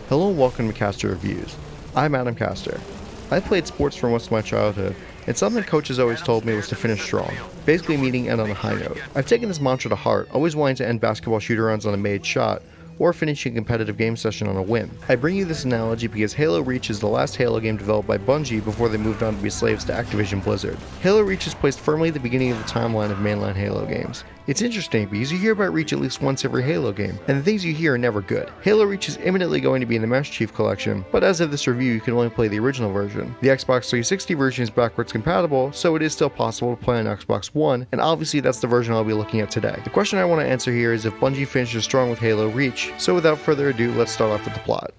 Hello and welcome to Castar Reviews. I'm Adam Castar. I played sports for most of my childhood, and something coaches always told me was to finish strong, basically meaning end on a high note. I've taken this mantra to heart, always wanting to end basketball shoot-arounds on a made shot, or finishing a competitive game session on a win. I bring you this analogy because Halo Reach is the last Halo game developed by Bungie before they moved on to be slaves to Activision Blizzard. Halo Reach is placed firmly at the beginning of the timeline of mainline Halo games. It's interesting because you hear about Reach at least once every Halo game, and the things you hear are never good. Halo Reach is imminently going to be in the Master Chief Collection, but as of this review you can only play the original version. The Xbox 360 version is backwards compatible, so it is still possible to play on Xbox One, and obviously that's the version I'll be looking at today. The question I want to answer here is if Bungie finishes strong with Halo Reach, so without further ado, let's start off with the plot.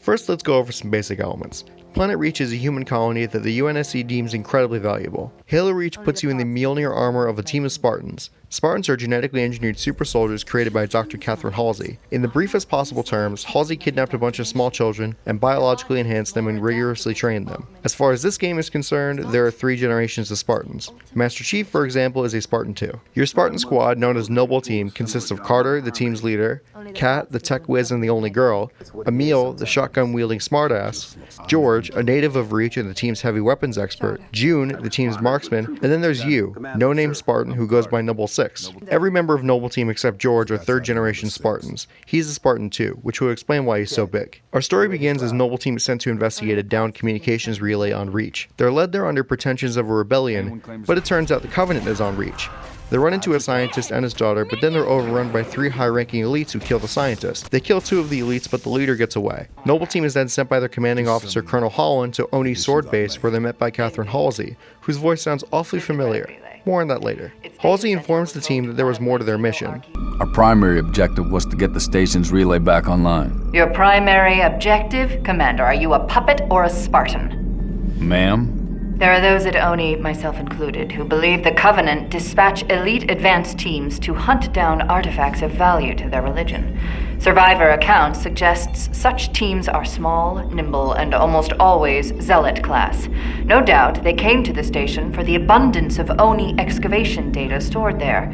First, let's go over some basic elements. Planet Reach is a human colony that the UNSC deems incredibly valuable. Halo Reach puts you in the Mjolnir armor of a team of Spartans. Spartans are genetically engineered super soldiers created by Dr. Catherine Halsey. In the briefest possible terms, Halsey kidnapped a bunch of small children and biologically enhanced them and rigorously trained them. As far as this game is concerned, there are 3 generations of Spartans. Master Chief, for example, is a Spartan 2. Your Spartan squad, known as Noble Team, consists of Carter, the team's leader, Kat, the tech whiz and the only girl, Emil, the shotgun-wielding smartass, George, a native of Reach and the team's heavy weapons expert, June, the team's marksman, and then there's you, no-name Spartan who goes by Noble 6. Every member of Noble Team except George are 3rd generation Spartans. He's a Spartan 2, which will explain why he's so big. Our story begins as Noble Team is sent to investigate a downed communications relay on Reach. They're led there under pretensions of a rebellion, but it turns out the Covenant is on Reach. They run into a scientist and his daughter, but then they're overrun by 3 high-ranking elites who kill the scientist. They kill 2 of the elites, but the leader gets away. Noble Team is then sent by their commanding officer, Colonel Holland, to Oni's sword base, where they're met by Catherine Halsey, whose voice sounds awfully familiar. More on that later. Halsey informs the team that there was more to their mission. Our primary objective was to get the station's relay back online. Your primary objective? Commander, are you a puppet or a Spartan? Ma'am? There are those at Oni, myself included, who believe the Covenant dispatch elite advance teams to hunt down artifacts of value to their religion. Survivor accounts suggests such teams are small, nimble, and almost always zealot class. No doubt they came to the station for the abundance of Oni excavation data stored there.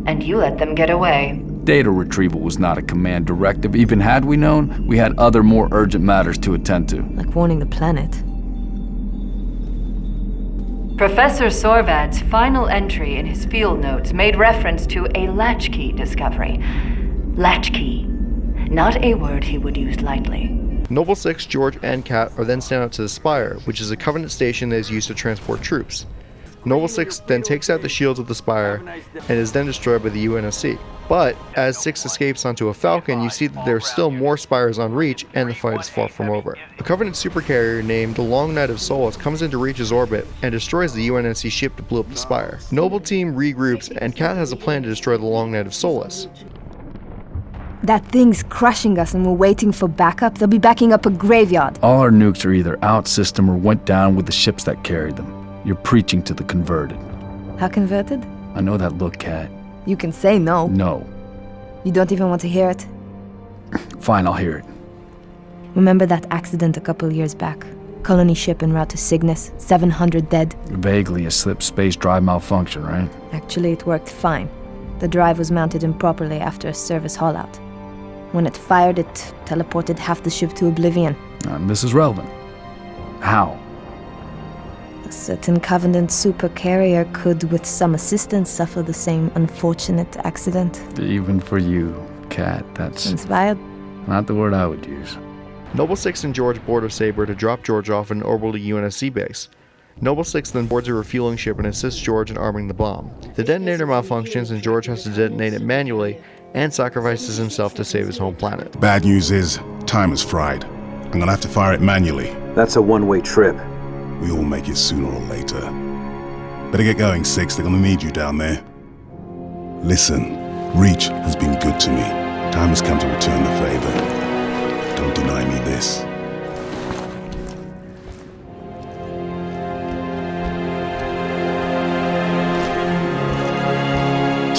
And you let them get away. Data retrieval was not a command directive. Even had we known, we had other more urgent matters to attend to. Like warning the planet. Professor Sorvad's final entry in his field notes made reference to a latchkey discovery. Latchkey. Not a word he would use lightly. Noble 6, George, and Kat are then sent out to the Spire, which is a Covenant station that is used to transport troops. Noble 6 then takes out the shields of the Spire and is then destroyed by the UNSC. But as 6 escapes onto a Falcon, you see that there are still more Spires on Reach and the fight is far from over. A Covenant supercarrier named the Long Knight of Solace comes into Reach's orbit and destroys the UNSC ship that blew up the Spire. Noble Team regroups and Kat has a plan to destroy the Long Knight of Solace. That thing's crushing us and we're waiting for backup. They'll be backing up a graveyard. All our nukes are either out system or went down with the ships that carried them. You're preaching to the converted. How converted? I know that look, Kat. You can say no. No. You don't even want to hear it? Fine, I'll hear it. Remember that accident a couple years back? Colony ship en route to Cygnus, 700 dead. Vaguely a slip space drive malfunction, right? Actually, it worked fine. The drive was mounted improperly after a service haul-out. When it fired, it teleported half the ship to oblivion. This is relevant. How? A certain Covenant supercarrier could, with some assistance, suffer the same unfortunate accident. Even for you, Kat, that's Inspired? not the word I would use. Noble 6 and George board a Saber to drop George off at an orbital UNSC base. Noble 6 then boards a refueling ship and assists George in arming the bomb. The detonator malfunctions and George has to detonate it manually and sacrifices himself to save his home planet. Bad news is, time is fried. I'm gonna have to fire it manually. That's a one-way trip. We all make it sooner or later. Better get going, 6. They're gonna need you down there. Listen, Reach has been good to me. Time has come to return the favor. Don't deny me this.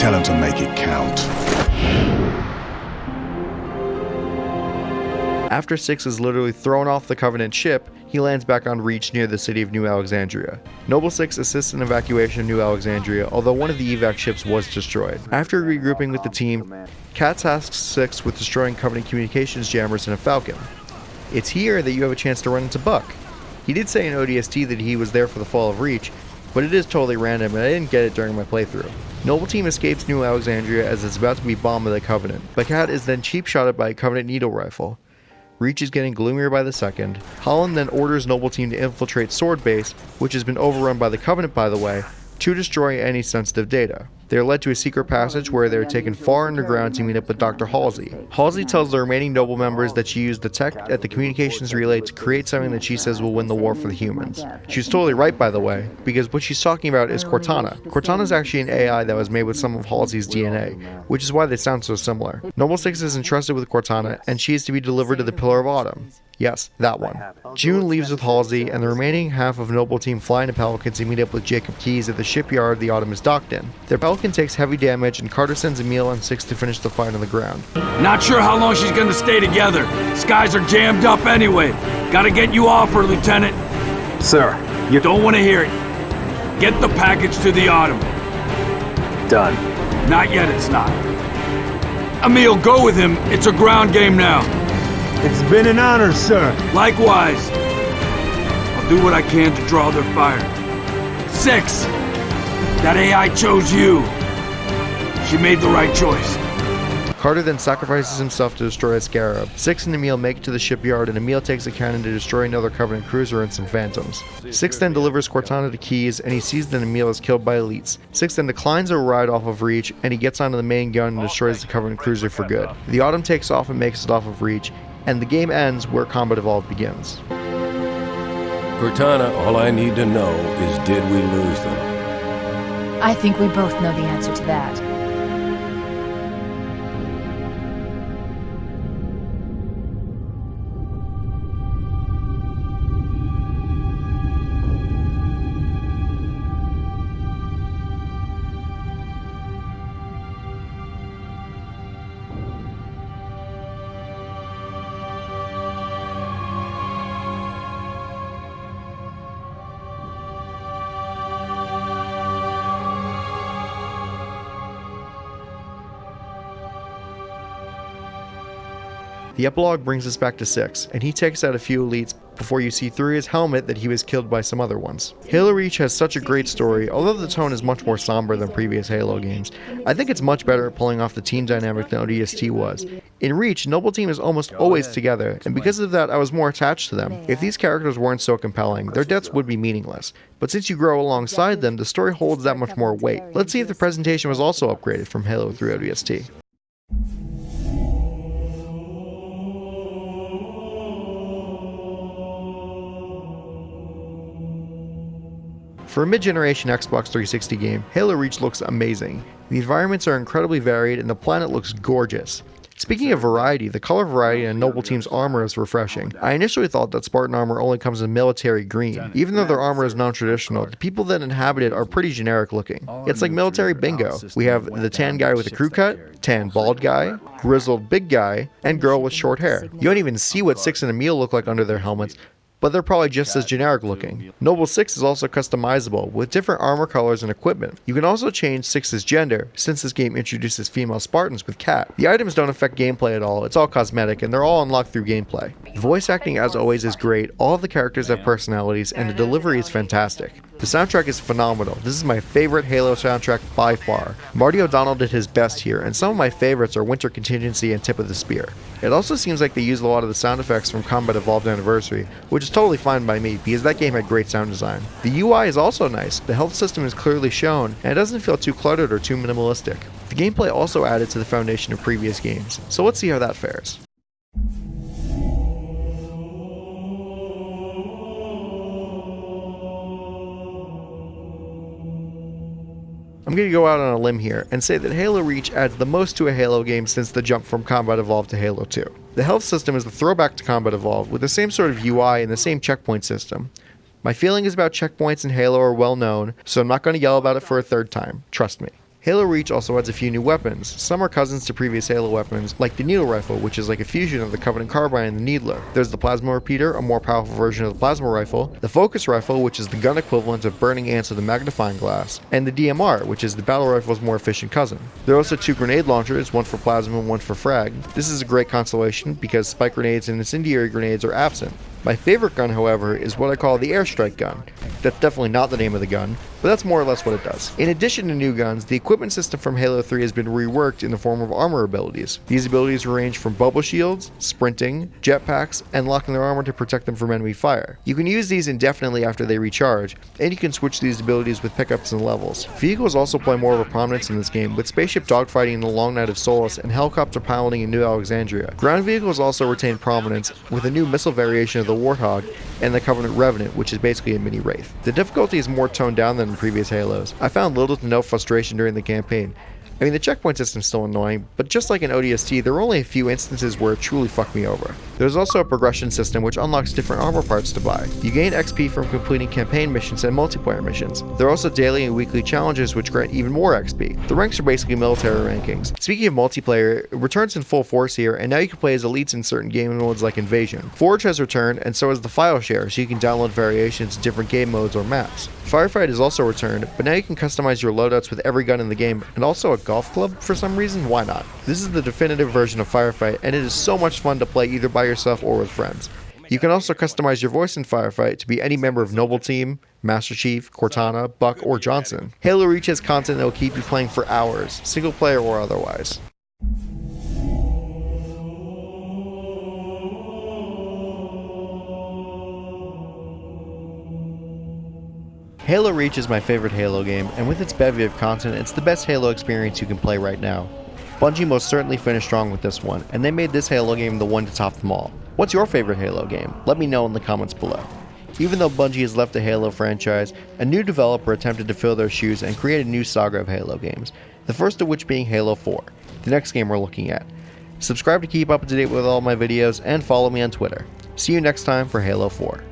tell him to make it count. After Six is literally thrown off the Covenant ship, he lands back on Reach near the city of New Alexandria. Noble Six assists in evacuation of New Alexandria, although one of the evac ships was destroyed. After regrouping with the team, Kat tasks Six with destroying Covenant communications jammers in a Falcon. It's here that you have a chance to run into Buck. He did say in ODST that he was there for the fall of Reach, but it is totally random and I didn't get it during my playthrough. Noble Team escapes New Alexandria as it's about to be bombed by the Covenant, but Kat is then cheap-shotted by a Covenant needle rifle. Reach is getting gloomier by the second. Holland then orders Noble Team to infiltrate Sword Base, which has been overrun by the Covenant by the way, to destroy any sensitive data. They are led to a secret passage where they are taken far underground to meet up with Dr. Halsey. Halsey tells the remaining Noble members that she used the tech at the communications relay to create something that she says will win the war for the humans. She's totally right, by the way, because what she's talking about is Cortana. Cortana is actually an AI that was made with some of Halsey's DNA, which is why they sound so similar. Noble Six is entrusted with Cortana, and she is to be delivered to the Pillar of Autumn. Yes, that one. June leaves with Halsey, and the remaining half of Noble Team fly into Pelican to meet up with Jacob Keyes at the shipyard the Autumn is docked in. Their Pelican takes heavy damage, and Carter sends Emil and Six to finish the fight on the ground. Not sure how long she's gonna stay together. Skies are jammed up anyway. Gotta get you off her, Lieutenant. Sir, you Don't want to hear it. Get the package to the Autumn. done. Not yet, it's not. Emil, go with him. It's a ground game now. It's been an honor, sir. Likewise. I'll do what I can to draw their fire. Six! That AI chose you. She made the right choice. Carter then sacrifices himself to destroy a Scarab. Six and Emil make it to the shipyard, and Emil takes a cannon to destroy another Covenant cruiser and some Phantoms. Six then delivers Cortana to Keyes, and he sees that Emil is killed by elites. Six then declines a ride off of Reach, and he gets onto the main gun and destroys the Covenant cruiser for good. The Autumn takes off and makes it off of Reach, and the game ends where Combat Evolved begins. Cortana, all I need to know is did we lose them? I think we both know the answer to that. The epilogue brings us back to Six, and he takes out a few elites before you see through his helmet that he was killed by some other ones. Halo Reach has such a great story, although the tone is much more somber than previous Halo games. I think it's much better at pulling off the team dynamic than ODST was. In Reach, Noble Team is almost always together, and because of that I was more attached to them. If these characters weren't so compelling, their deaths would be meaningless. But since you grow alongside them, the story holds that much more weight. Let's see if the presentation was also upgraded from Halo 3 ODST. For a mid-generation Xbox 360 game, Halo Reach looks amazing. The environments are incredibly varied and the planet looks gorgeous. Speaking of variety, the color variety in Noble Team's armor is refreshing. I initially thought that Spartan armor only comes in military green. Even though their armor is non-traditional, the people that inhabit it are pretty generic looking. It's like military bingo. We have the tan guy with a crew cut, tan bald guy, grizzled big guy, and girl with short hair. You don't even see what Six and Emil look like under their helmets, but they're probably just as generic looking. Noble Six is also customizable, with different armor colors and equipment. You can also change Six's gender, since this game introduces female Spartans with Kat. The items don't affect gameplay at all, it's all cosmetic, and they're all unlocked through gameplay. The voice acting as always is great, all of the characters have personalities, and the delivery is fantastic. The soundtrack is phenomenal. This is my favorite Halo soundtrack by far. Marty O'Donnell did his best here, and some of my favorites are Winter Contingency and Tip of the Spear. It also seems like they used a lot of the sound effects from Combat Evolved Anniversary, which is totally fine by me because that game had great sound design. The UI is also nice, the health system is clearly shown, and it doesn't feel too cluttered or too minimalistic. The gameplay also added to the foundation of previous games, so let's see how that fares. I'm going to go out on a limb here and say that Halo Reach adds the most to a Halo game since the jump from Combat Evolved to Halo 2. The health system is the throwback to Combat Evolved with the same sort of UI and the same checkpoint system. My feelings about checkpoints in Halo are well known, so I'm not going to yell about it for a third time, trust me. Halo Reach also adds a few new weapons. Some are cousins to previous Halo weapons, like the Needle Rifle, which is like a fusion of the Covenant Carbine and the Needler. There's the Plasma Repeater, a more powerful version of the Plasma Rifle, the Focus Rifle, which is the gun equivalent of Burning Ants with a magnifying glass, and the DMR, which is the Battle Rifle's more efficient cousin. There are also 2 grenade launchers, one for plasma and one for frag. This is a great consolation because spike grenades and incendiary grenades are absent. My favorite gun, however, is what I call the Airstrike gun. That's definitely not the name of the gun, but that's more or less what it does. In addition to new guns, the equipment system from Halo 3 has been reworked in the form of armor abilities. These abilities range from bubble shields, sprinting, jetpacks, and locking their armor to protect them from enemy fire. You can use these indefinitely after they recharge, and you can switch these abilities with pickups and levels. Vehicles also play more of a prominence in this game, with spaceship dogfighting in the Long Night of Solace and helicopter piloting in New Alexandria. Ground vehicles also retain prominence, with a new missile variation of the Warthog and the Covenant Revenant, which is basically a mini Wraith. The difficulty is more toned down than in previous Halos. I found little to no frustration during the campaign. I mean, the checkpoint system's still annoying, but just like in ODST, there were only a few instances where it truly fucked me over. There's also a progression system which unlocks different armor parts to buy. You gain XP from completing campaign missions and multiplayer missions. There are also daily and weekly challenges which grant even more XP. The ranks are basically military rankings. Speaking of multiplayer, it returns in full force here, and now you can play as elites in certain game modes like Invasion. Forge has returned, and so has the file share, so you can download variations in different game modes or maps. Firefight has also returned, but now you can customize your loadouts with every gun in the game, and also a golf club for some reason. Why not? This is the definitive version of Firefight, and it is so much fun to play either by yourself or with friends. You can also customize your voice in Firefight to be any member of Noble Team, Master Chief, Cortana, Buck, or Johnson. Halo Reach has content that will keep you playing for hours, single player or otherwise. Halo Reach is my favorite Halo game, and with its bevy of content, it's the best Halo experience you can play right now. Bungie most certainly finished strong with this one, and they made this Halo game the one to top them all. What's your favorite Halo game? Let me know in the comments below. Even though Bungie has left the Halo franchise, a new developer attempted to fill their shoes and create a new saga of Halo games, the first of which being Halo 4, the next game we're looking at. Subscribe to keep up to date with all my videos, and follow me on Twitter. See you next time for Halo 4.